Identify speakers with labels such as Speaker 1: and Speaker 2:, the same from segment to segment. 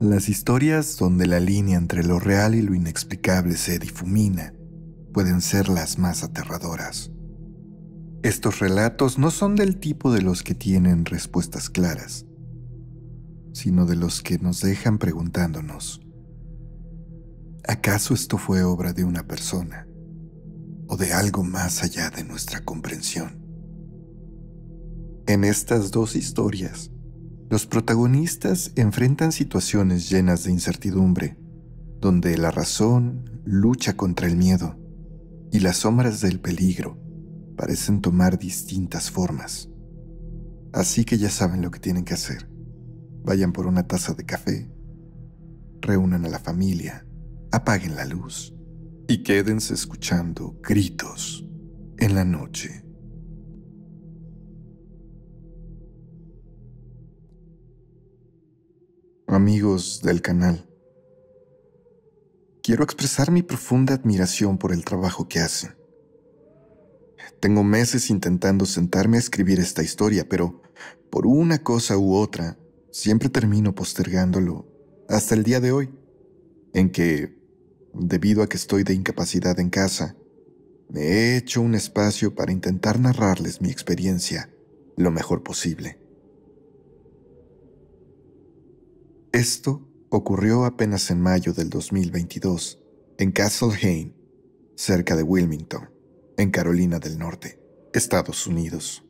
Speaker 1: Las historias donde la línea entre lo real y lo inexplicable se difumina pueden ser las más aterradoras. Estos relatos no son del tipo de los que tienen respuestas claras, sino de los que nos dejan preguntándonos: ¿acaso esto fue obra de una persona o de algo más allá de nuestra comprensión? En estas dos historias, los protagonistas enfrentan situaciones llenas de incertidumbre, donde la razón lucha contra el miedo y las sombras del peligro parecen tomar distintas formas. Así que ya saben lo que tienen que hacer. Vayan por una taza de café, reúnan a la familia, apaguen la luz y quédense escuchando gritos en la noche. Amigos del canal, quiero expresar mi profunda admiración por el trabajo que hacen. Tengo meses intentando sentarme a escribir esta historia, pero por una cosa u otra, siempre termino postergándolo hasta el día de hoy, en que, debido a que estoy de incapacidad en casa, me he hecho un espacio para intentar narrarles mi experiencia lo mejor posible. Esto ocurrió apenas en mayo del 2022, en Castle Hayne, cerca de Wilmington, en Carolina del Norte, Estados Unidos.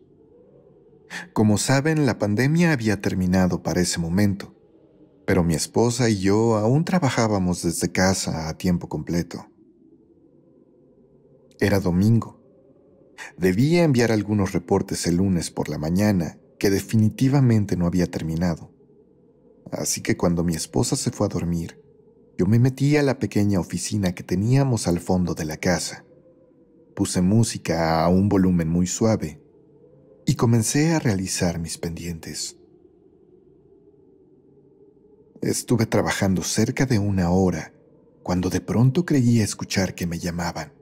Speaker 1: Como saben, la pandemia había terminado para ese momento, pero mi esposa y yo aún trabajábamos desde casa a tiempo completo. Era domingo. Debía enviar algunos reportes el lunes por la mañana que definitivamente no había terminado. Así que cuando mi esposa se fue a dormir, yo me metí a la pequeña oficina que teníamos al fondo de la casa. Puse música a un volumen muy suave y comencé a realizar mis pendientes. Estuve trabajando cerca de 1 hora cuando de pronto creí escuchar que me llamaban.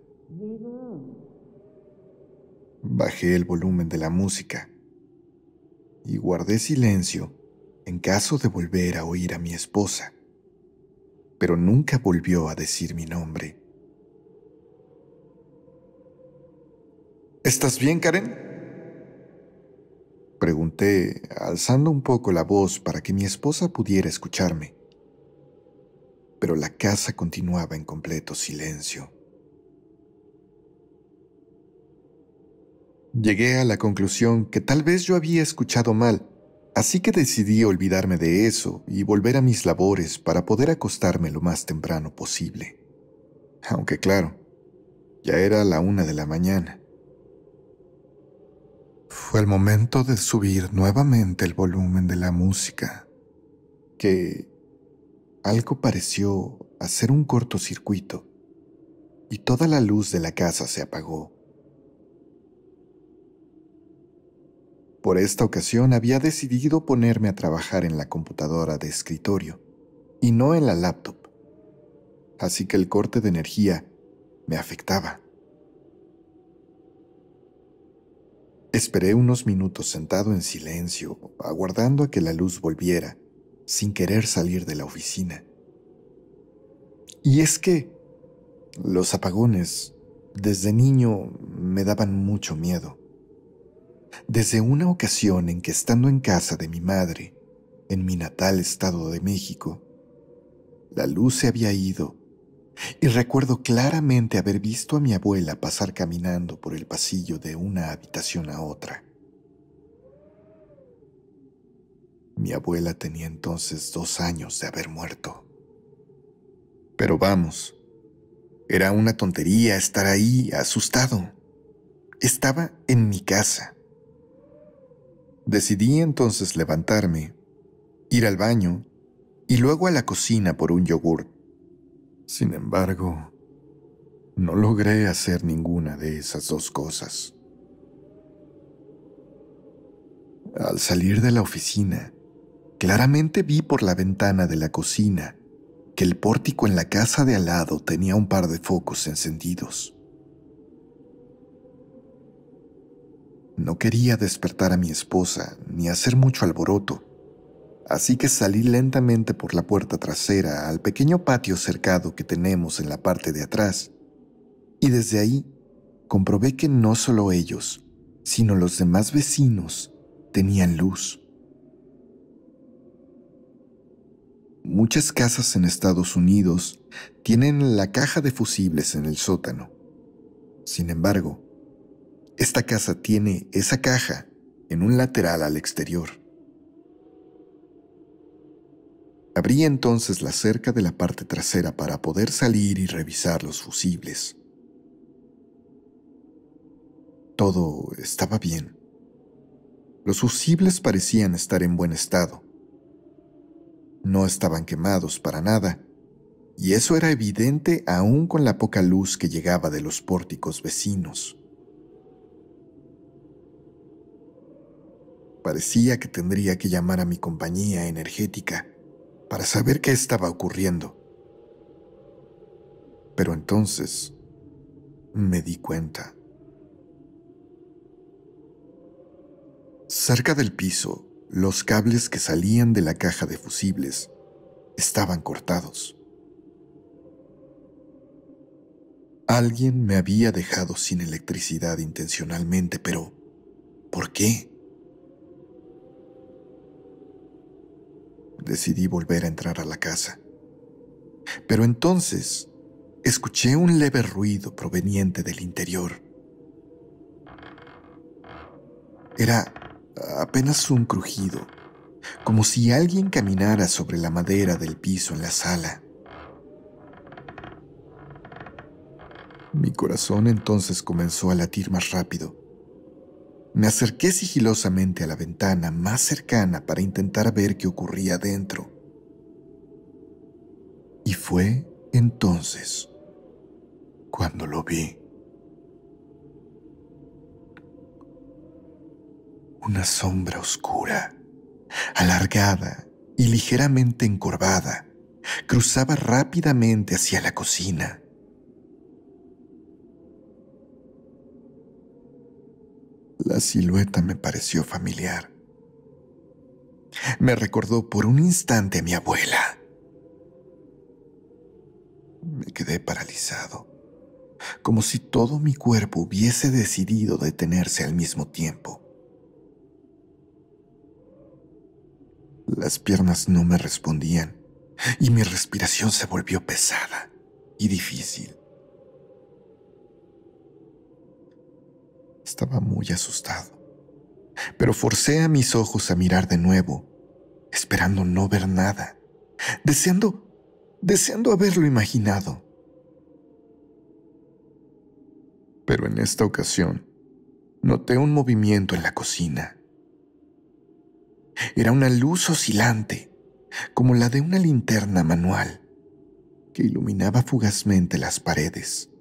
Speaker 1: Bajé el volumen de la música y guardé silencio en caso de volver a oír a mi esposa, pero nunca volvió a decir mi nombre. ¿Estás bien, Karen?, pregunté, alzando un poco la voz para que mi esposa pudiera escucharme. Pero la casa continuaba en completo silencio. Llegué a la conclusión que tal vez yo había escuchado mal, así que decidí olvidarme de eso y volver a mis labores para poder acostarme lo más temprano posible. Aunque claro, ya era la 1 de la mañana. Fue el momento de subir nuevamente el volumen de la música, que algo pareció hacer un cortocircuito y toda la luz de la casa se apagó. Por esta ocasión había decidido ponerme a trabajar en la computadora de escritorio y no en la laptop, así que el corte de energía me afectaba. Esperé unos minutos sentado en silencio, aguardando a que la luz volviera, sin querer salir de la oficina. Y es que los apagones, desde niño, me daban mucho miedo. Desde una ocasión en que, estando en casa de mi madre, en mi natal Estado de México, la luz se había ido y recuerdo claramente haber visto a mi abuela pasar caminando por el pasillo de una habitación a otra. Mi abuela tenía entonces 2 años de haber muerto. Pero vamos, era una tontería estar ahí asustado. Estaba en mi casa. Decidí entonces levantarme, ir al baño y luego a la cocina por un yogur. Sin embargo, no logré hacer ninguna de esas dos cosas. Al salir de la oficina, claramente vi por la ventana de la cocina que el pórtico en la casa de al lado tenía un par de focos encendidos. No quería despertar a mi esposa ni hacer mucho alboroto, Así que salí lentamente por la puerta trasera al pequeño patio cercado que tenemos en la parte de atrás, y desde ahí comprobé que no solo ellos, sino los demás vecinos tenían luz. Muchas casas en Estados Unidos tienen la caja de fusibles en el sótano. Sin embargo, esta casa tiene esa caja en un lateral al exterior. Abrí entonces la cerca de la parte trasera para poder salir y revisar los fusibles. Todo estaba bien. Los fusibles parecían estar en buen estado. No estaban quemados para nada, y eso era evidente aún con la poca luz que llegaba de los pórticos vecinos. Parecía que tendría que llamar a mi compañía energética para saber qué estaba ocurriendo. Pero entonces me di cuenta. Cerca del piso, los cables que salían de la caja de fusibles estaban cortados. Alguien me había dejado sin electricidad intencionalmente, pero ¿por qué? Decidí volver a entrar a la casa. Pero entonces escuché un leve ruido proveniente del interior. Era apenas un crujido, como si alguien caminara sobre la madera del piso en la sala. Mi corazón entonces comenzó a latir más rápido. Me acerqué sigilosamente a la ventana más cercana para intentar ver qué ocurría dentro. Y fue entonces cuando lo vi. Una sombra oscura, alargada y ligeramente encorvada, cruzaba rápidamente hacia la cocina. La silueta me pareció familiar. Me recordó por un instante a mi abuela. Me quedé paralizado, como si todo mi cuerpo hubiese decidido detenerse al mismo tiempo. Las piernas no me respondían y mi respiración se volvió pesada y difícil. Estaba muy asustado, pero forcé a mis ojos a mirar de nuevo, esperando no ver nada, deseando haberlo imaginado. Pero en esta ocasión, noté un movimiento en la cocina. Era una luz oscilante, como la de una linterna manual, que iluminaba fugazmente las paredes.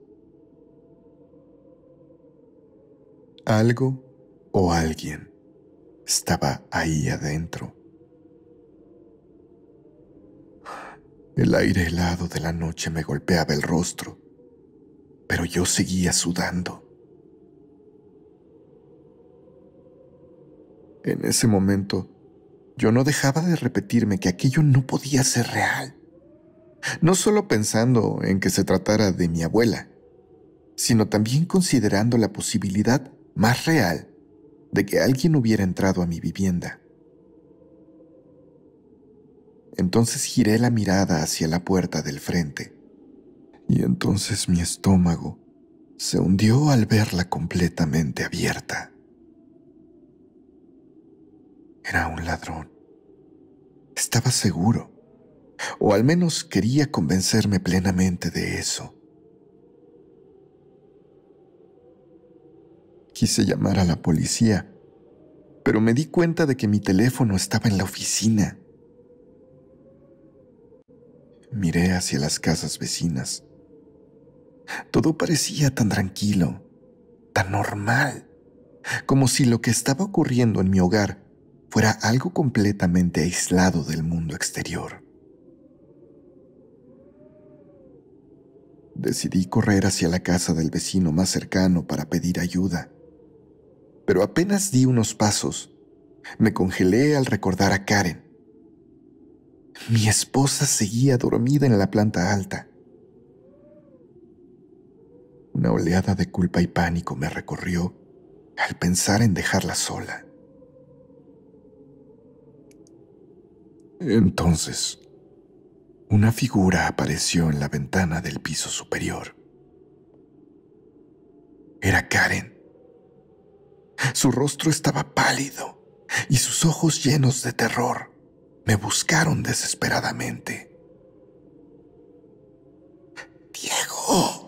Speaker 1: Algo o alguien estaba ahí adentro. El aire helado de la noche me golpeaba el rostro, pero yo seguía sudando. En ese momento, yo no dejaba de repetirme que aquello no podía ser real. No solo pensando en que se tratara de mi abuela, sino también considerando la posibilidad más real de que alguien hubiera entrado a mi vivienda. Entonces giré la mirada hacia la puerta del frente, y entonces mi estómago se hundió al verla completamente abierta. Era un ladrón. Estaba seguro, o al menos quería convencerme plenamente de eso. Quise llamar a la policía, pero me di cuenta de que mi teléfono estaba en la oficina. Miré hacia las casas vecinas. Todo parecía tan tranquilo, tan normal, como si lo que estaba ocurriendo en mi hogar fuera algo completamente aislado del mundo exterior. Decidí correr hacia la casa del vecino más cercano para pedir ayuda. Pero apenas di unos pasos, me congelé al recordar a Karen, Mi esposa seguía dormida en la planta alta. Una oleada de culpa y pánico me recorrió al pensar en dejarla sola. Entonces, una figura apareció en la ventana del piso superior. Era Karen. Su rostro estaba pálido y sus ojos llenos de terror me buscaron desesperadamente. «Diego»,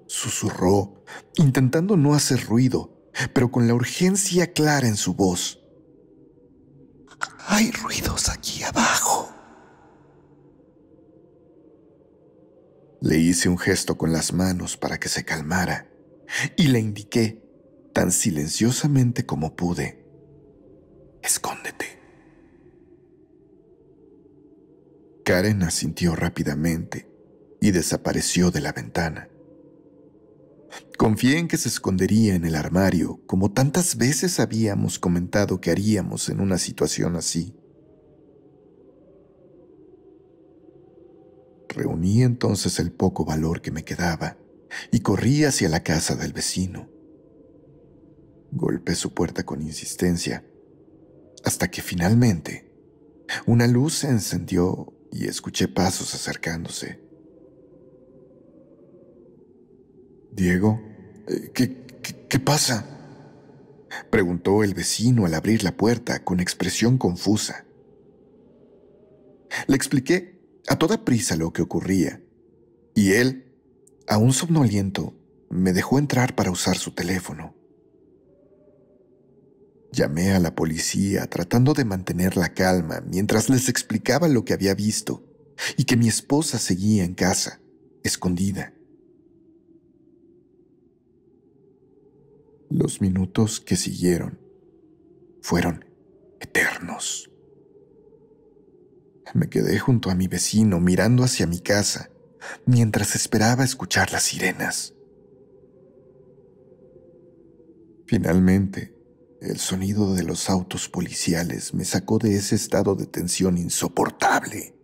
Speaker 1: susurró, intentando no hacer ruido, pero con la urgencia clara en su voz. «Hay ruidos aquí abajo». Le hice un gesto con las manos para que se calmara y le indiqué, tan silenciosamente como pude: «Escóndete». Karen asintió rápidamente y desapareció de la ventana. Confié en que se escondería en el armario, como tantas veces habíamos comentado que haríamos en una situación así. Reuní entonces el poco valor que me quedaba y corrí hacia la casa del vecino. Golpeé su puerta con insistencia, hasta que finalmente una luz se encendió y escuché pasos acercándose. «Diego, ¿qué pasa?», preguntó el vecino al abrir la puerta con expresión confusa. Le expliqué a toda prisa lo que ocurría, y él, aún somnoliento, me dejó entrar para usar su teléfono. Llamé a la policía tratando de mantener la calma mientras les explicaba lo que había visto y que mi esposa seguía en casa, escondida. Los minutos que siguieron fueron eternos. Me quedé junto a mi vecino mirando hacia mi casa mientras esperaba escuchar las sirenas. Finalmente, el sonido de los autos policiales me sacó de ese estado de tensión insoportable.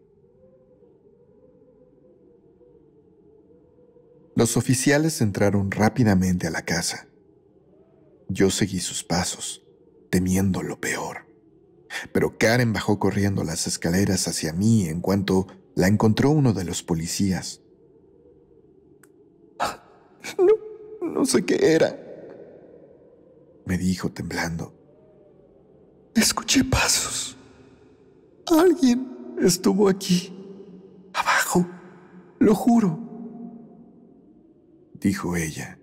Speaker 1: Los oficiales entraron rápidamente a la casa. Yo seguí sus pasos, temiendo lo peor. Pero Karen bajó corriendo las escaleras hacia mí en cuanto la encontró uno de los policías. No sé qué era», me dijo temblando. «Escuché pasos. Alguien estuvo aquí, abajo, lo juro», dijo ella.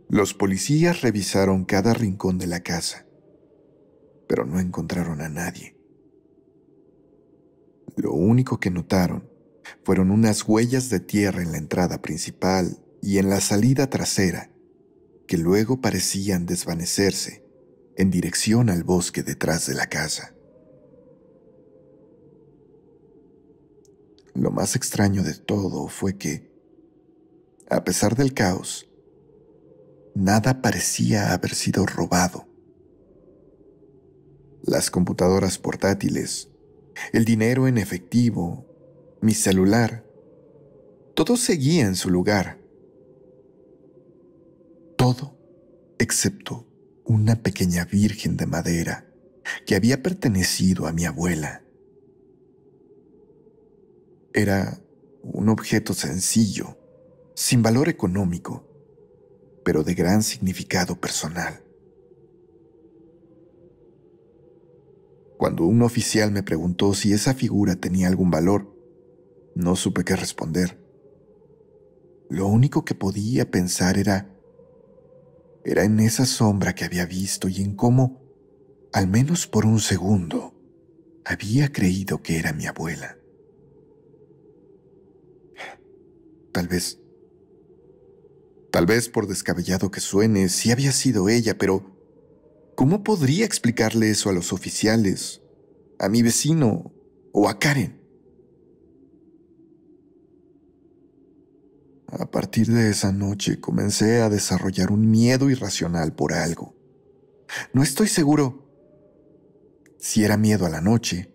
Speaker 1: Los policías revisaron cada rincón de la casa, pero no encontraron a nadie. Lo único que notaron fueron unas huellas de tierra en la entrada principal y en la salida trasera, que luego parecían desvanecerse en dirección al bosque detrás de la casa. Lo más extraño de todo fue que, a pesar del caos, nada parecía haber sido robado. Las computadoras portátiles, el dinero en efectivo, mi celular, todo seguía en su lugar. Todo excepto una pequeña virgen de madera que había pertenecido a mi abuela. Era un objeto sencillo, sin valor económico, pero de gran significado personal. Cuando un oficial me preguntó si esa figura tenía algún valor, no supe qué responder. Lo único que podía pensar era en esa sombra que había visto y en cómo, al menos por un segundo, había creído que era mi abuela. Tal vez por descabellado que suene, sí había sido ella, pero ¿cómo podría explicarle eso a los oficiales, a mi vecino o a Karen? A partir de esa noche comencé a desarrollar un miedo irracional por algo. No estoy seguro si era miedo a la noche,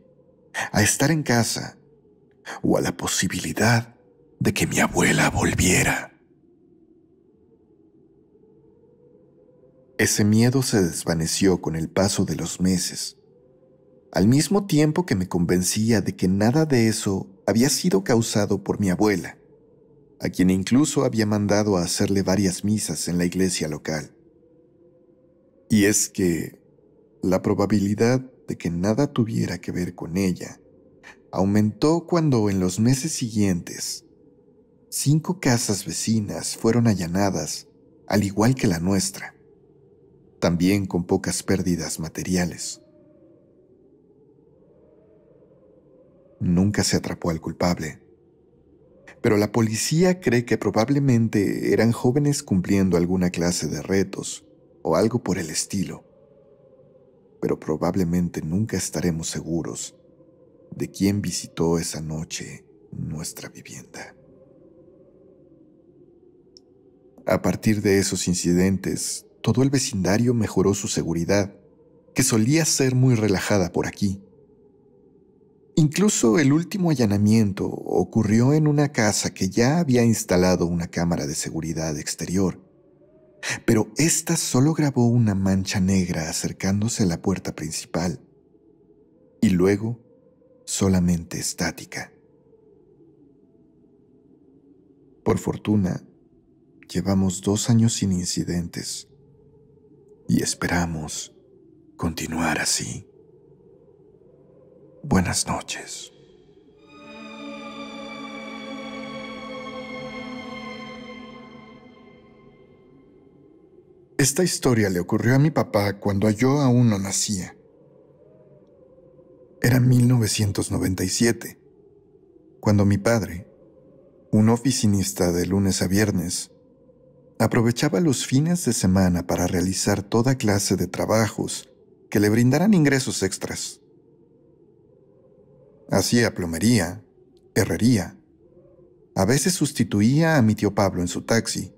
Speaker 1: a estar en casa o a la posibilidad de que mi abuela volviera. Ese miedo se desvaneció con el paso de los meses, al mismo tiempo que me convencía de que nada de eso había sido causado por mi abuela, a quien incluso había mandado a hacerle varias misas en la iglesia local. Y es que la probabilidad de que nada tuviera que ver con ella aumentó cuando en los meses siguientes 5 casas vecinas fueron allanadas, al igual que la nuestra, también con pocas pérdidas materiales. Nunca se atrapó al culpable, pero la policía cree que probablemente eran jóvenes cumpliendo alguna clase de retos o algo por el estilo, pero probablemente nunca estaremos seguros de quién visitó esa noche nuestra vivienda. A partir de esos incidentes, todo el vecindario mejoró su seguridad, que solía ser muy relajada por aquí. Incluso el último allanamiento ocurrió en una casa que ya había instalado una cámara de seguridad exterior, pero ésta solo grabó una mancha negra acercándose a la puerta principal y luego solamente estática. Por fortuna, llevamos 2 años sin incidentes y esperamos continuar así. Buenas noches. Esta historia le ocurrió a mi papá cuando yo aún no nacía. Era 1997, cuando mi padre, un oficinista de lunes a viernes, aprovechaba los fines de semana para realizar toda clase de trabajos que le brindaran ingresos extras. Hacía plomería, herrería, a veces sustituía a mi tío Pablo en su taxi,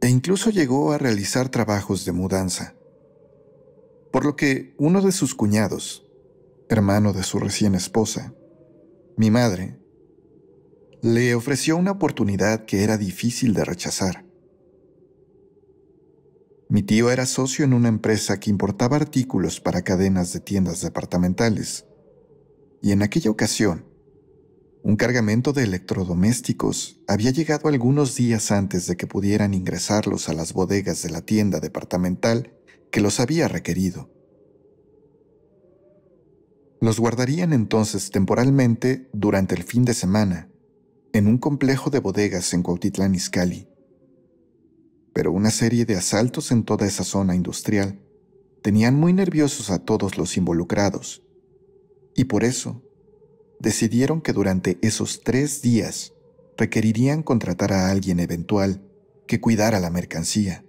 Speaker 1: e incluso llegó a realizar trabajos de mudanza. Por lo que uno de sus cuñados, hermano de su recién esposa, mi madre, le ofreció una oportunidad que era difícil de rechazar. Mi tío era socio en una empresa que importaba artículos para cadenas de tiendas departamentales, y en aquella ocasión, un cargamento de electrodomésticos había llegado algunos días antes de que pudieran ingresarlos a las bodegas de la tienda departamental que los había requerido. Los guardarían entonces temporalmente durante el fin de semana, en un complejo de bodegas en Cuautitlán Izcalli. Pero una serie de asaltos en toda esa zona industrial tenían muy nerviosos a todos los involucrados, y por eso decidieron que durante esos 3 días requerirían contratar a alguien eventual que cuidara la mercancía.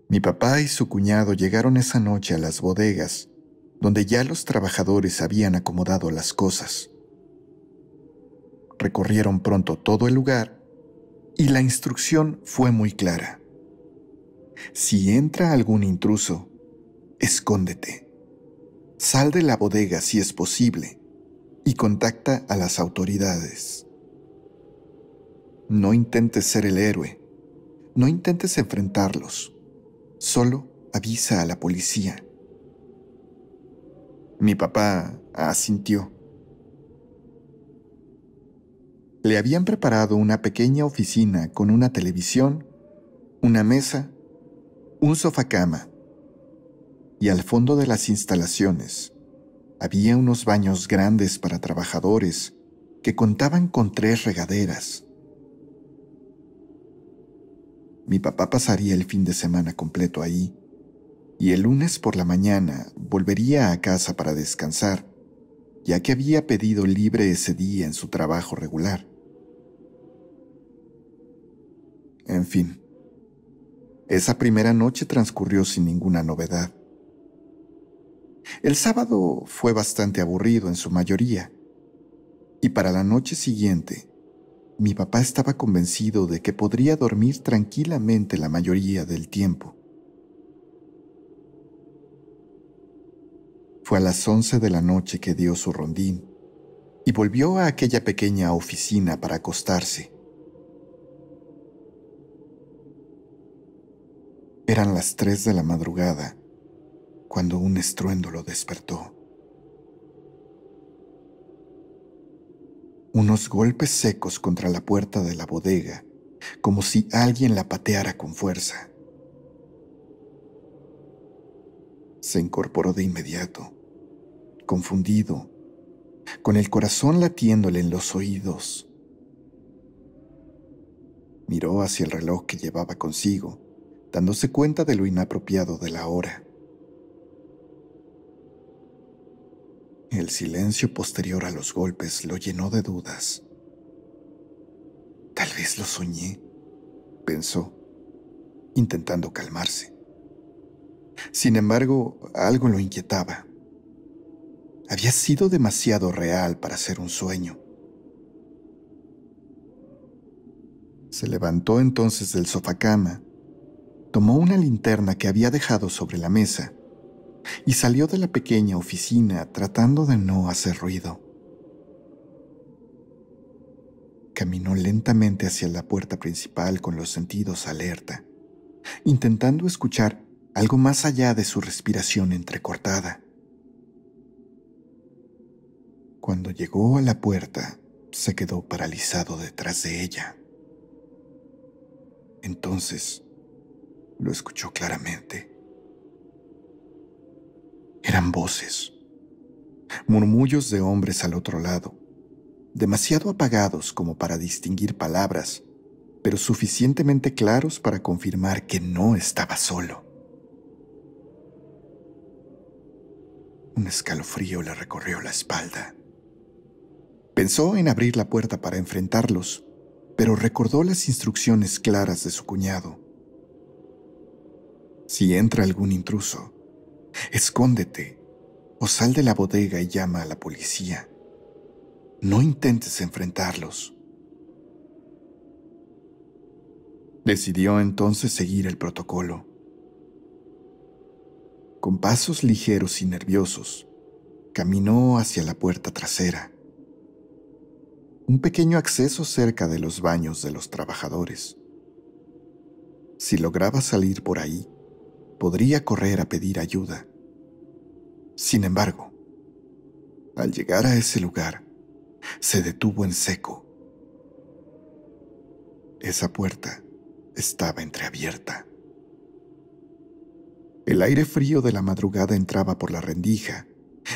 Speaker 1: Mi papá y su cuñado llegaron esa noche a las bodegas, donde ya los trabajadores habían acomodado las cosas. Recorrieron pronto todo el lugar y la instrucción fue muy clara. Si entra algún intruso, escóndete. Sal de la bodega si es posible y contacta a las autoridades. No intentes ser el héroe, no intentes enfrentarlos, solo avisa a la policía. Mi papá asintió. Le habían preparado una pequeña oficina con una televisión, una mesa, un sofá-cama, y al fondo de las instalaciones había unos baños grandes para trabajadores que contaban con 3 regaderas. Mi papá pasaría el fin de semana completo ahí, y el lunes por la mañana volvería a casa para descansar, ya que había pedido libre ese día en su trabajo regular. En fin, esa primera noche transcurrió sin ninguna novedad. El sábado fue bastante aburrido en su mayoría, y para la noche siguiente, mi papá estaba convencido de que podría dormir tranquilamente la mayoría del tiempo. Fue a las 11 de la noche que dio su rondín y volvió a aquella pequeña oficina para acostarse. Eran las 3 de la madrugada cuando un estruendo lo despertó. Unos golpes secos contra la puerta de la bodega, como si alguien la pateara con fuerza. Se incorporó de inmediato, confundido, con el corazón latiéndole en los oídos. Miró hacia el reloj que llevaba consigo, dándose cuenta de lo inapropiado de la hora. El silencio posterior a los golpes lo llenó de dudas. Tal vez lo soñé, pensó, intentando calmarse. Sin embargo, algo lo inquietaba. Había sido demasiado real para ser un sueño. Se levantó entonces del sofacama, tomó una linterna que había dejado sobre la mesa y salió de la pequeña oficina tratando de no hacer ruido. Caminó lentamente hacia la puerta principal con los sentidos alerta, intentando escuchar algo más allá de su respiración entrecortada. Cuando llegó a la puerta, se quedó paralizado detrás de ella. Entonces, lo escuchó claramente. Eran voces, murmullos de hombres al otro lado, demasiado apagados como para distinguir palabras, pero suficientemente claros para confirmar que no estaba solo. Un escalofrío le recorrió la espalda. Pensó en abrir la puerta para enfrentarlos, pero recordó las instrucciones claras de su cuñado. Si entra algún intruso, escóndete o sal de la bodega y llama a la policía. No intentes enfrentarlos. Decidió entonces seguir el protocolo. Con pasos ligeros y nerviosos, caminó hacia la puerta trasera, un pequeño acceso cerca de los baños de los trabajadores. Si lograba salir por ahí, podría correr a pedir ayuda. Sin embargo, al llegar a ese lugar, se detuvo en seco. Esa puerta estaba entreabierta. El aire frío de la madrugada entraba por la rendija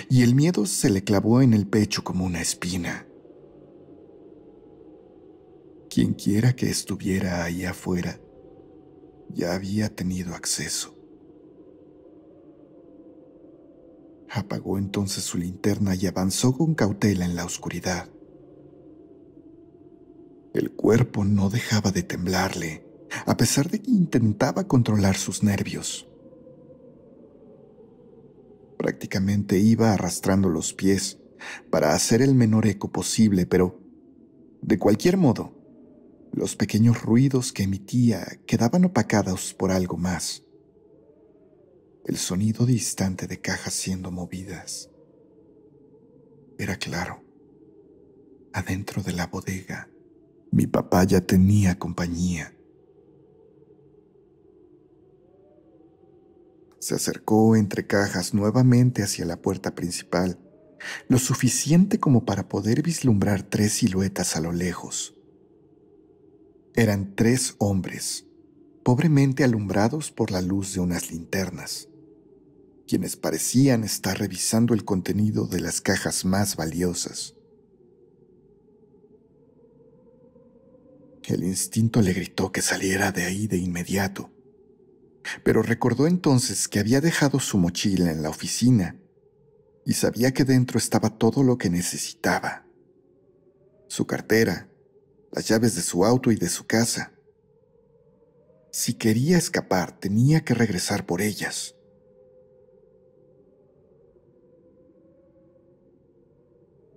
Speaker 1: y el miedo se le clavó en el pecho como una espina. Quienquiera que estuviera ahí afuera ya había tenido acceso. Apagó entonces su linterna y avanzó con cautela en la oscuridad. El cuerpo no dejaba de temblarle, a pesar de que intentaba controlar sus nervios. Prácticamente iba arrastrando los pies para hacer el menor eco posible, pero, de cualquier modo, los pequeños ruidos que emitía quedaban opacados por algo más. El sonido distante de cajas siendo movidas. Era claro. Adentro de la bodega, mi papá ya tenía compañía. Se acercó entre cajas nuevamente hacia la puerta principal, lo suficiente como para poder vislumbrar 3 siluetas a lo lejos. Eran 3 hombres, pobremente alumbrados por la luz de unas linternas, quienes parecían estar revisando el contenido de las cajas más valiosas. El instinto le gritó que saliera de ahí de inmediato, pero recordó entonces que había dejado su mochila en la oficina y sabía que dentro estaba todo lo que necesitaba: su cartera, las llaves de su auto y de su casa. Si quería escapar, tenía que regresar por ellas.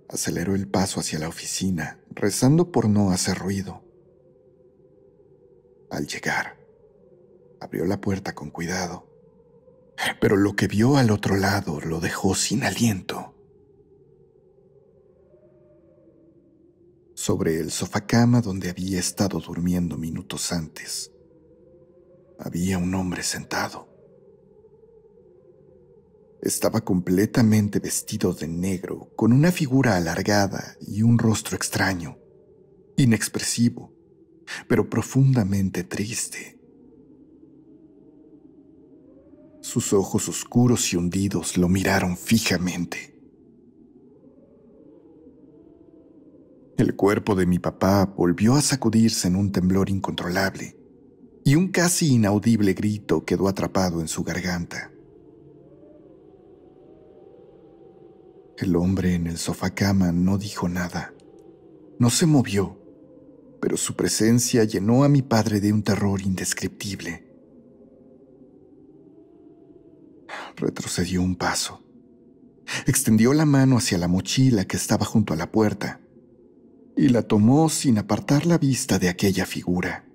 Speaker 1: Aceleró el paso hacia la oficina, rezando por no hacer ruido. Al llegar, abrió la puerta con cuidado pero lo que vio al otro lado lo dejó sin aliento. Sobre el sofacama donde había estado durmiendo minutos antes, había un hombre sentado. Estaba completamente vestido de negro, con una figura alargada y un rostro extraño, inexpresivo, pero profundamente triste. Sus ojos oscuros y hundidos lo miraron fijamente. El cuerpo de mi papá volvió a sacudirse en un temblor incontrolable, y un casi inaudible grito quedó atrapado en su garganta. El hombre en el sofá-cama no dijo nada, no se movió, pero su presencia llenó a mi padre de un terror indescriptible. Retrocedió un paso. Extendió la mano hacia la mochila que estaba junto a la puerta y la tomó sin apartar la vista de aquella figura.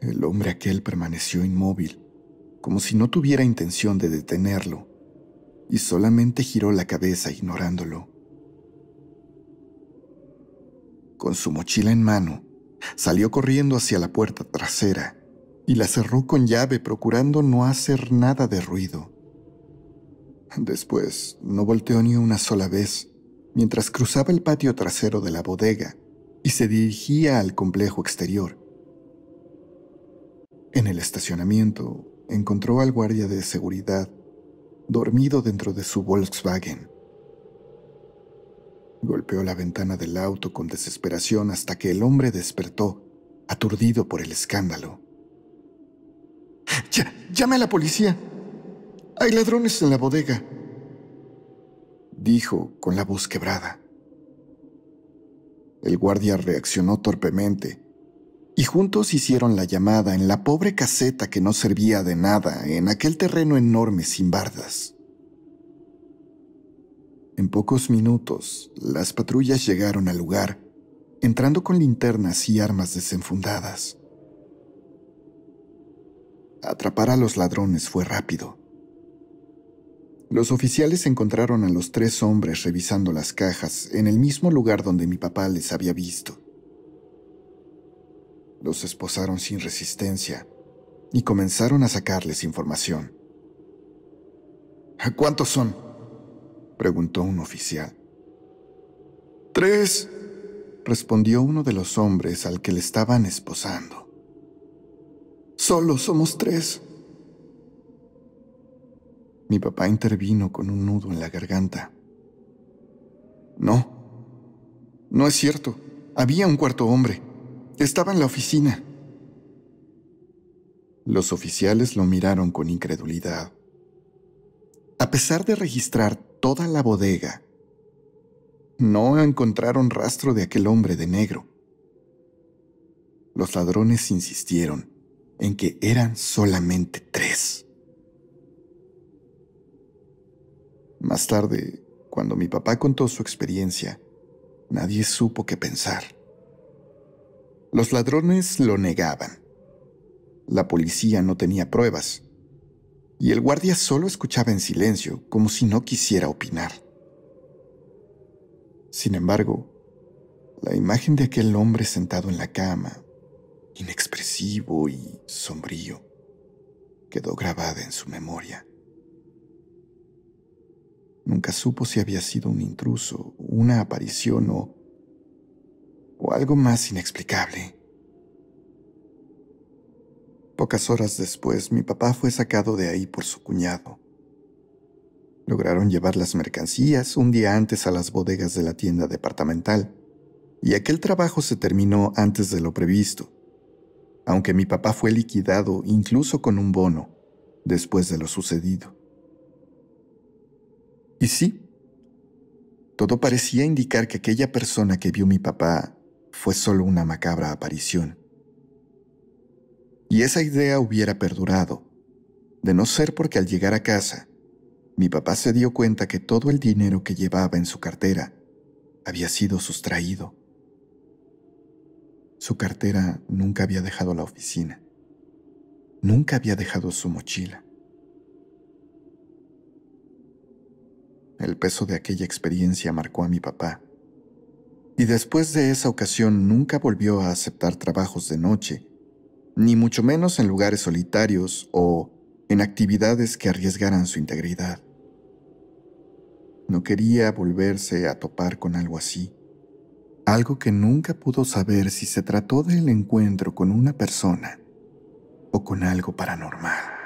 Speaker 1: El hombre aquel permaneció inmóvil, como si no tuviera intención de detenerlo, y solamente giró la cabeza ignorándolo. Con su mochila en mano, salió corriendo hacia la puerta trasera y la cerró con llave, procurando no hacer nada de ruido. Después, no volteó ni una sola vez mientras cruzaba el patio trasero de la bodega y se dirigía al complejo exterior. En el estacionamiento, encontró al guardia de seguridad dormido dentro de su Volkswagen. Golpeó la ventana del auto con desesperación hasta que el hombre despertó, aturdido por el escándalo. ¡Llame a la policía! ¡Hay ladrones en la bodega!, dijo con la voz quebrada. El guardia reaccionó torpemente y juntos hicieron la llamada en la pobre caseta que no servía de nada en aquel terreno enorme sin bardas. En pocos minutos, las patrullas llegaron al lugar, entrando con linternas y armas desenfundadas. Atrapar a los ladrones fue rápido. Los oficiales encontraron a los 3 hombres revisando las cajas en el mismo lugar donde mi papá les había visto. Los esposaron sin resistencia y comenzaron a sacarles información. ¿Cuántos son?, preguntó un oficial. 3, respondió uno de los hombres al que le estaban esposando. Solo somos 3. Mi papá intervino con un nudo en la garganta. No es cierto. Había un 4.º hombre. Estaba en la oficina. Los oficiales lo miraron con incredulidad. A pesar de registrar toda la bodega, no encontraron rastro de aquel hombre de negro. Los ladrones insistieron en que eran solamente 3. Más tarde, cuando mi papá contó su experiencia, nadie supo qué pensar. Los ladrones lo negaban. La policía no tenía pruebas, y el guardia solo escuchaba en silencio, como si no quisiera opinar. Sin embargo, la imagen de aquel hombre sentado en la cama, inexpresivo y sombrío, quedó grabada en su memoria. Nunca supo si había sido un intruso, una aparición o algo más inexplicable. Pocas horas después, mi papá fue sacado de ahí por su cuñado. Lograron llevar las mercancías un día antes a las bodegas de la tienda departamental, y aquel trabajo se terminó antes de lo previsto, aunque mi papá fue liquidado incluso con un bono después de lo sucedido. Y sí, todo parecía indicar que aquella persona que vio mi papá fue solo una macabra aparición. Y esa idea hubiera perdurado, de no ser porque al llegar a casa, mi papá se dio cuenta que todo el dinero que llevaba en su cartera había sido sustraído. Su cartera nunca había dejado la oficina. nunca había dejado su mochila. El peso de aquella experiencia marcó a mi papá, y después de esa ocasión nunca volvió a aceptar trabajos de noche, ni mucho menos en lugares solitarios o en actividades que arriesgaran su integridad. No quería volverse a topar con algo así, algo que nunca pudo saber si se trató del encuentro con una persona o con algo paranormal.